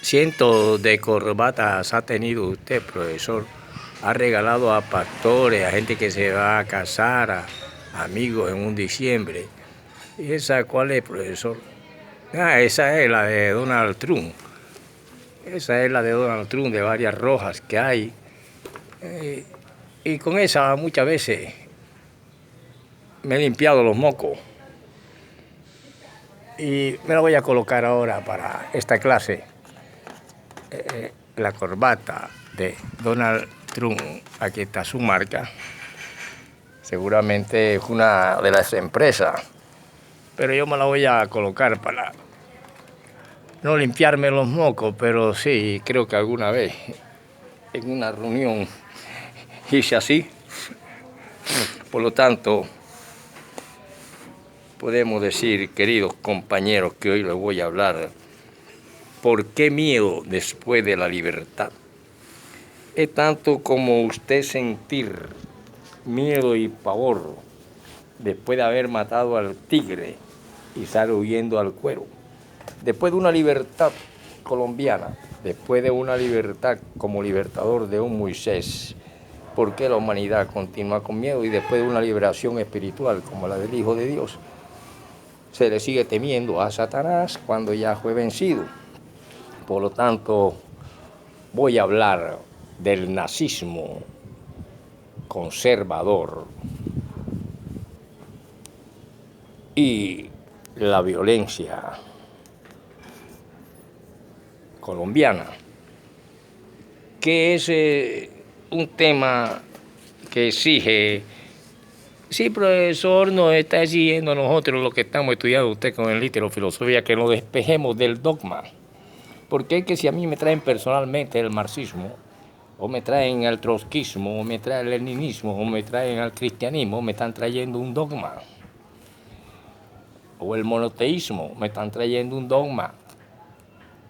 Cientos de corbatas ha tenido usted, profesor. Ha regalado a pastores, a gente que se va a casar, a amigos en un diciembre. ¿Y esa cuál es, profesor? Esa es la de Donald Trump. Esa es la de Donald Trump, de varias rojas que hay. Y con esa muchas veces me he limpiado los mocos. Y me la voy a colocar ahora para esta clase. La corbata de Donald Trump. Aquí está su marca. Seguramente es una de las empresas. Pero yo me la voy a colocar para no limpiarme los mocos, pero sí, creo que alguna vez en una reunión hice así. Por lo tanto, podemos decir, queridos compañeros, que hoy les voy a hablar ¿por qué miedo después de la libertad? Es tanto como usted sentir miedo y pavor después de haber matado al tigre y sale huyendo al cuero. Después de una libertad colombiana, después de una libertad como libertador de un Moisés, ¿por qué la humanidad continúa con miedo? Y después de una liberación espiritual como la del Hijo de Dios, se le sigue temiendo a Satanás cuando ya fue vencido. Por lo tanto, voy a hablar del nazismo conservador y la violencia colombiana, que es un tema que exige, sí, profesor, nos está exigiendo a nosotros lo que estamos estudiando usted con el filosofía, que nos despejemos del dogma. Porque es que si a mí me traen personalmente el marxismo, o me traen el trotskismo, o me traen el leninismo, o me traen el cristianismo, me están trayendo un dogma. O el monoteísmo, me están trayendo un dogma.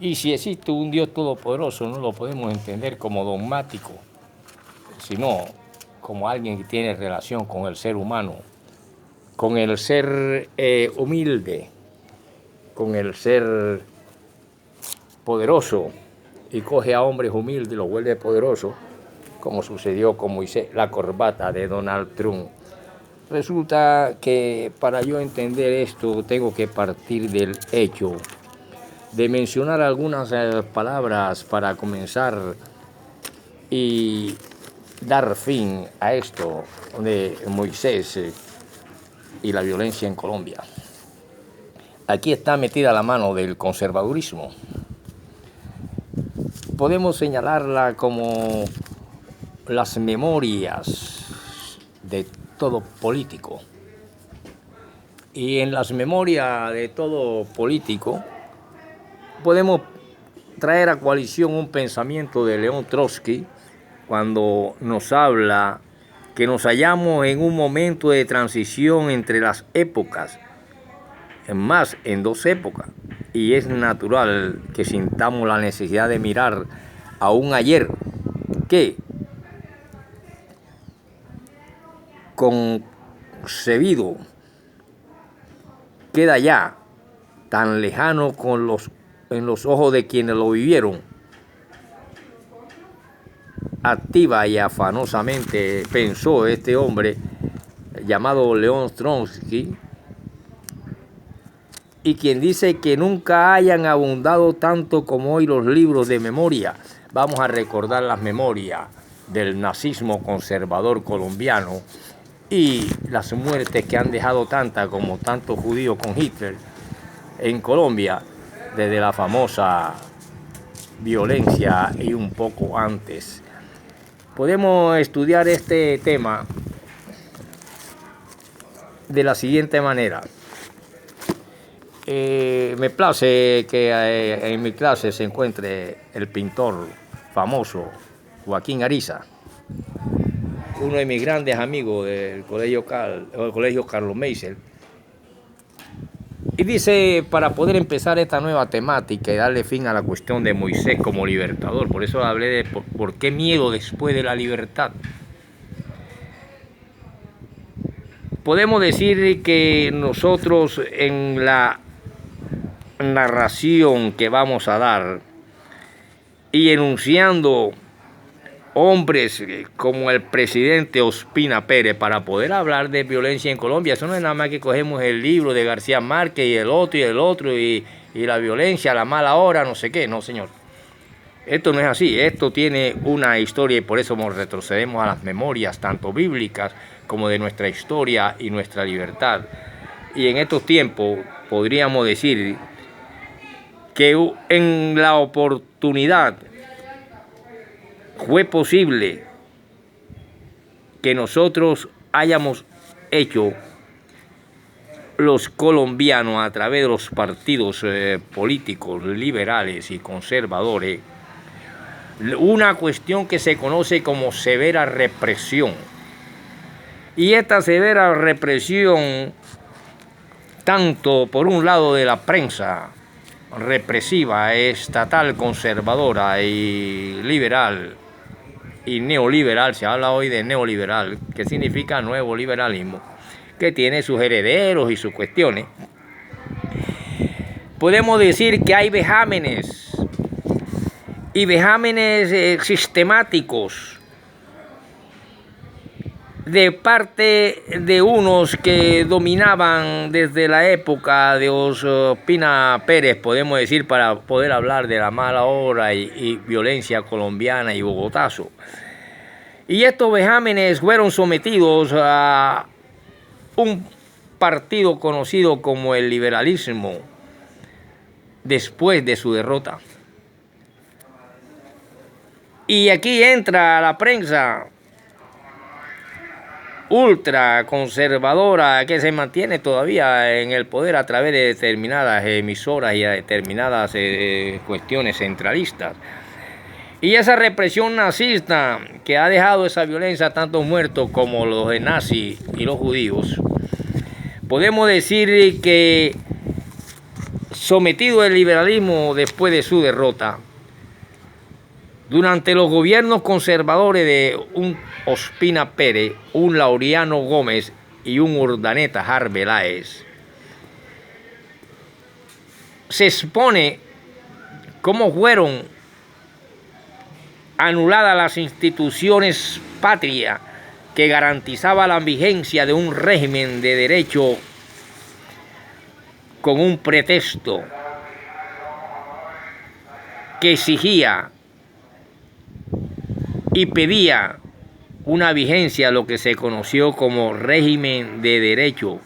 Y si existe un Dios todopoderoso, no lo podemos entender como dogmático, sino como alguien que tiene relación con el ser humano, con el ser humilde, con el ser poderoso, y coge a hombres humildes y los vuelve poderosos, como sucedió con Moisés, la corbata de Donald Trump. Resulta que para yo entender esto tengo que partir del hecho de mencionar algunas palabras para comenzar y dar fin a esto de Moisés y la violencia en Colombia. Aquí está metida la mano del conservadurismo. Podemos señalarla como las memorias de todo político. Y en las memorias de todo político podemos traer a coalición un pensamiento de León Trotsky cuando nos habla que nos hallamos en un momento de transición entre las épocas, más en dos épocas. Y es natural que sintamos la necesidad de mirar a un ayer que, concebido, queda ya tan lejano en los ojos de quienes lo vivieron. Activa y afanosamente pensó este hombre llamado León Trotsky, y quien dice que nunca hayan abundado tanto como hoy los libros de memoria. Vamos a recordar las memorias del nazismo conservador colombiano y las muertes que han dejado tantas como tantos judíos con Hitler en Colombia, desde la famosa violencia y un poco antes. Podemos estudiar este tema de la siguiente manera. Me place que en mi clase se encuentre el pintor famoso Joaquín Ariza, uno de mis grandes amigos del colegio Carlos Meiser. Y dice, para poder empezar esta nueva temática y darle fin a la cuestión de Moisés como libertador, por eso hablé de por qué miedo después de la libertad. Podemos decir que nosotros en la narración que vamos a dar y enunciando hombres como el presidente Ospina Pérez para poder hablar de violencia en Colombia. Eso no es nada más que cogemos el libro de García Márquez y el otro y la violencia, la mala hora, no sé qué. No, señor. Esto no es así. Esto tiene una historia y por eso nos retrocedemos a las memorias, tanto bíblicas como de nuestra historia y nuestra libertad. Y en estos tiempos podríamos decir que en la oportunidad fue posible que nosotros hayamos hecho los colombianos a través de los partidos políticos liberales y conservadores una cuestión que se conoce como severa represión. Y esta severa represión, tanto por un lado de la prensa represiva, estatal, conservadora y liberal, y neoliberal, se habla hoy de neoliberal, que significa nuevo liberalismo, que tiene sus herederos y sus cuestiones. Podemos decir que hay vejámenes, y vejámenes sistemáticos de parte de unos que dominaban desde la época de Ospina Pérez, podemos decir, para poder hablar de la mala hora y violencia colombiana y bogotazo. Y estos vejámenes fueron sometidos a un partido conocido como el liberalismo después de su derrota. Y aquí entra la prensa ultra conservadora que se mantiene todavía en el poder a través de determinadas emisoras y a determinadas cuestiones centralistas. Y esa represión nazista que ha dejado esa violencia a tantos muertos como los de nazis y los judíos, podemos decir que sometido el liberalismo después de su derrota, durante los gobiernos conservadores de un Ospina Pérez, un Laureano Gómez y un Urdaneta Arbeláez, se expone cómo fueron anuladas las instituciones patrias que garantizaba la vigencia de un régimen de derecho con un pretexto que exigía y pedía una vigencia, lo que se conoció como régimen de derecho,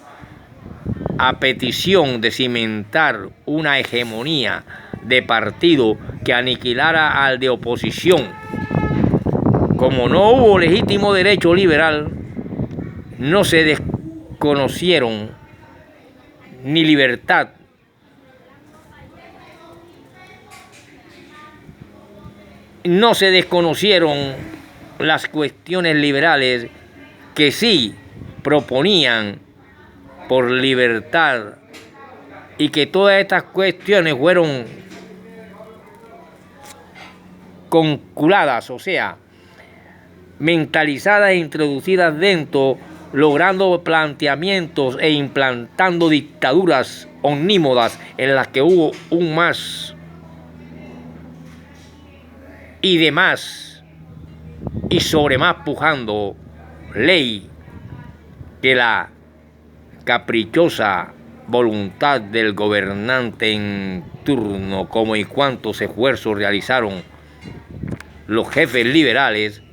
a petición de cimentar una hegemonía de partido que aniquilara al de oposición. Como no hubo legítimo derecho liberal, no se desconocieron ni libertad no se desconocieron las cuestiones liberales que sí proponían por libertad y que todas estas cuestiones fueron conculadas, o sea, mentalizadas e introducidas dentro, logrando planteamientos e implantando dictaduras omnímodas en las que hubo un más y demás y sobre más pujando ley que la caprichosa voluntad del gobernante en turno, como y cuántos esfuerzos realizaron los jefes liberales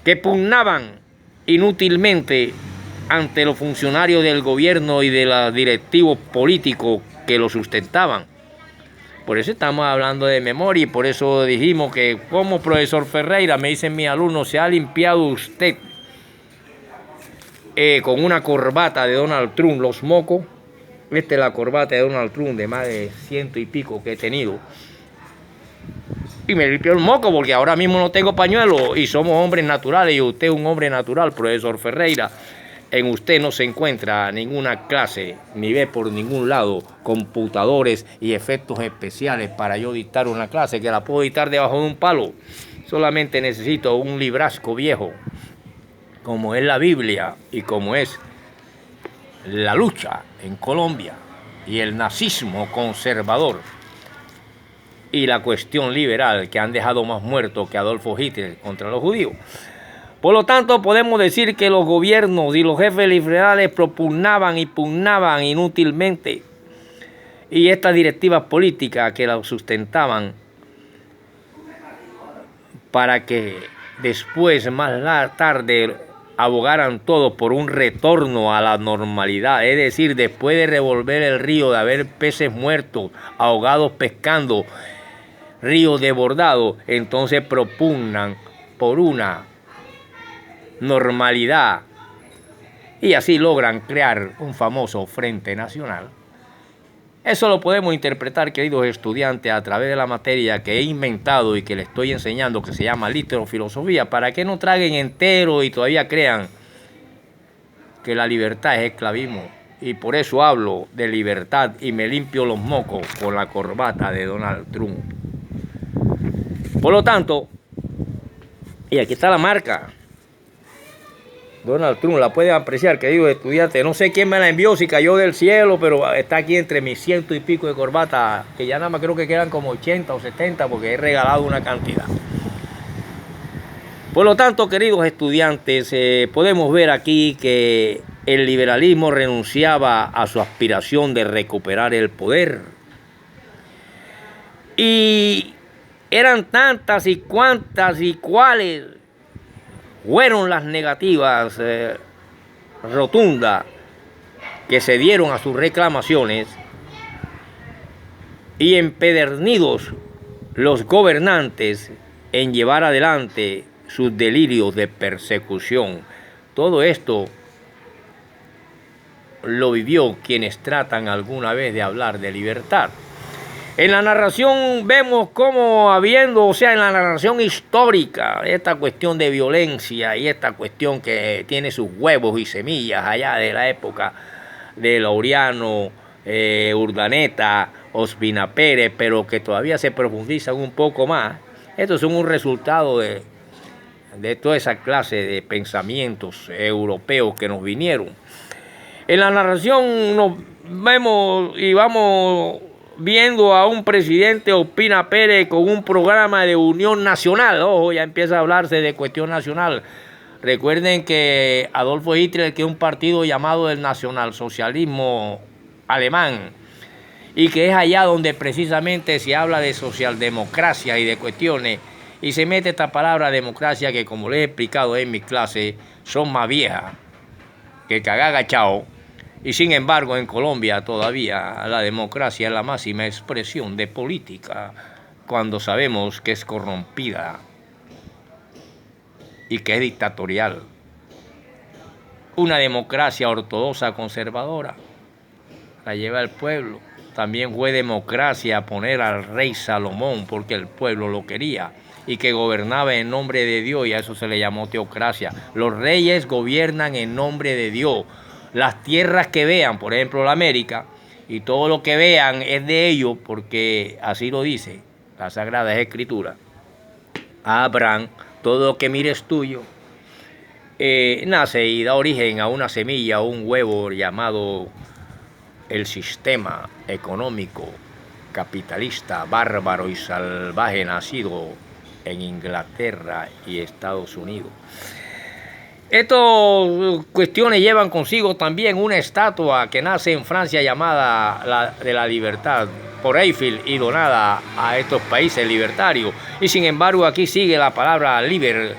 que pugnaban inútilmente ante los funcionarios del gobierno y de los directivos políticos que lo sustentaban. Por eso estamos hablando de memoria y por eso dijimos que como profesor Ferreira, me dicen mis alumnos, se ha limpiado usted con una corbata de Donald Trump los mocos. Esta es la corbata de Donald Trump de más de 100 y pico que he tenido. Y me limpió el moco porque ahora mismo no tengo pañuelo y somos hombres naturales y usted es un hombre natural, profesor Ferreira. En usted no se encuentra ninguna clase, ni ve por ningún lado computadores y efectos especiales para yo dictar una clase, que la puedo dictar debajo de un palo. Solamente necesito un librasco viejo, como es la Biblia y como es la lucha en Colombia y el nazismo conservador y la cuestión liberal, que han dejado más muertos que Adolfo Hitler contra los judíos. Por lo tanto, podemos decir que los gobiernos y los jefes liberales propugnaban y pugnaban inútilmente, y estas directivas políticas que las sustentaban para que después, más tarde, abogaran todos por un retorno a la normalidad, es decir, después de revolver el río, de haber peces muertos, ahogados pescando, ríos desbordados, entonces propugnan por una normalidad y así logran crear un famoso Frente Nacional. Eso lo podemos interpretar, queridos estudiantes, a través de la materia que he inventado y que les estoy enseñando, que se llama literofilosofía, para que no traguen entero y todavía crean que la libertad es esclavismo. Y por eso hablo de libertad y me limpio los mocos con la corbata de Donald Trump. Por lo tanto, y aquí está la marca, Donald Trump, la pueden apreciar, queridos estudiantes. No sé quién me la envió, si cayó del cielo, pero está aquí entre mis 100 y pico de corbatas, que ya nada más creo que quedan como 80 o 70 porque he regalado una cantidad. Por lo tanto, queridos estudiantes, podemos ver aquí que el liberalismo renunciaba a su aspiración de recuperar el poder. Y eran tantas y cuantas y cuáles fueron las negativas rotundas que se dieron a sus reclamaciones, y empedernidos los gobernantes en llevar adelante sus delirios de persecución. Todo esto lo vivió quienes tratan alguna vez de hablar de libertad. En la narración vemos cómo en la narración histórica, esta cuestión de violencia y esta cuestión que tiene sus huevos y semillas allá de la época de Laureano, Urdaneta, Ospina Pérez, pero que todavía se profundizan un poco más. Estos son un resultado de toda esa clase de pensamientos europeos que nos vinieron. En la narración nos vemos y vamos viendo a un presidente Ospina Pérez con un programa de unión nacional. Ojo, ya empieza a hablarse de cuestión nacional. Recuerden que Adolfo Hitler, que es un partido llamado el nacionalsocialismo alemán, y que es allá donde precisamente se habla de socialdemocracia y de cuestiones, y se mete esta palabra democracia que, como les he explicado en mi clase, son más viejas que agachao. Y sin embargo, en Colombia todavía la democracia es la máxima expresión de política, cuando sabemos que es corrompida y que es dictatorial. Una democracia ortodoxa conservadora la lleva el pueblo. También fue democracia poner al rey Salomón porque el pueblo lo quería y que gobernaba en nombre de Dios, y a eso se le llamó teocracia. Los reyes gobiernan en nombre de Dios. Las tierras que vean, por ejemplo la América, y todo lo que vean es de ellos, porque así lo dice la Sagrada Escritura. Abraham, todo lo que mires es tuyo. Nace y da origen a una semilla, a un huevo llamado el sistema económico capitalista, bárbaro y salvaje, nacido en Inglaterra y Estados Unidos. Estas cuestiones llevan consigo también una estatua que nace en Francia llamada la de la libertad por Eiffel y donada a estos países libertarios. Y sin embargo aquí sigue la palabra liber,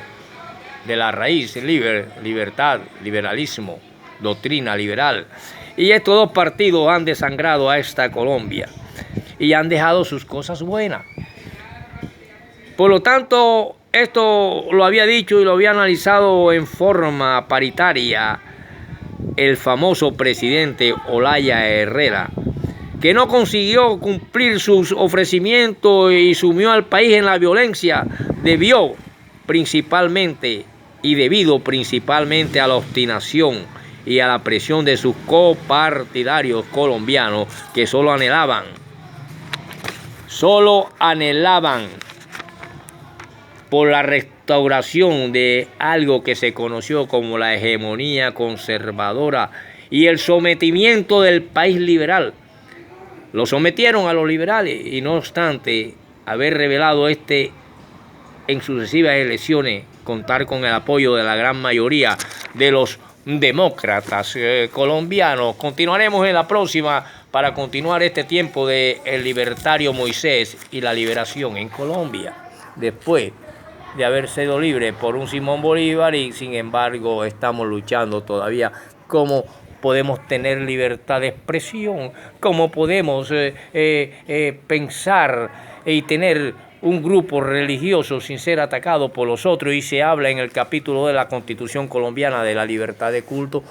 de la raíz libertad, liberalismo, doctrina liberal. Y estos dos partidos han desangrado a esta Colombia y han dejado sus cosas buenas. Por lo tanto, esto lo había dicho y lo había analizado en forma paritaria el famoso presidente Olaya Herrera, que no consiguió cumplir sus ofrecimientos y sumió al país en la violencia, debido principalmente a la obstinación y a la presión de sus copartidarios colombianos, que solo anhelaban por la restauración de algo que se conoció como la hegemonía conservadora y el sometimiento del país liberal. Lo sometieron a los liberales y no obstante haber revelado en sucesivas elecciones, contar con el apoyo de la gran mayoría de los demócratas colombianos. Continuaremos en la próxima para continuar este tiempo de el libertario Moisés y la liberación en Colombia, después de haber sido libre por un Simón Bolívar, y sin embargo estamos luchando todavía. ¿Cómo podemos tener libertad de expresión? ¿Cómo podemos pensar y tener un grupo religioso sin ser atacado por los otros? Y se habla en el capítulo de la Constitución colombiana de la libertad de culto.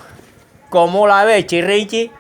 ¿Cómo la ve, Chirrichi?